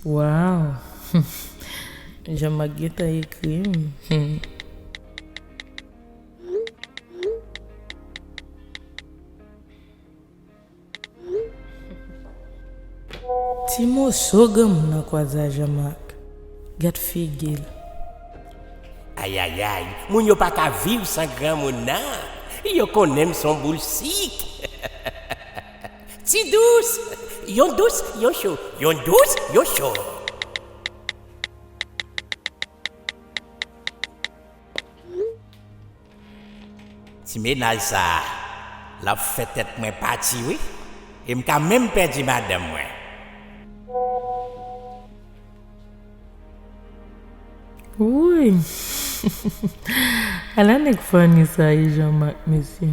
Wow. Jean-Marc t'a écrit. Timo sogam na kwaza Jean-Marc. Gat figil. Aïe aïe aïe, moun yo pas qu'à vivre sans grand moun nan. Yo connaît son bullshit. Ti douce, yon douce, yon chaud. Yon douce, yon chaud. Ti ménage ça, la fait tête moi parti oui. Et m'ka même perdu madame moi. Oui. Elle a une funny ça, Jean-Marc, monsieur.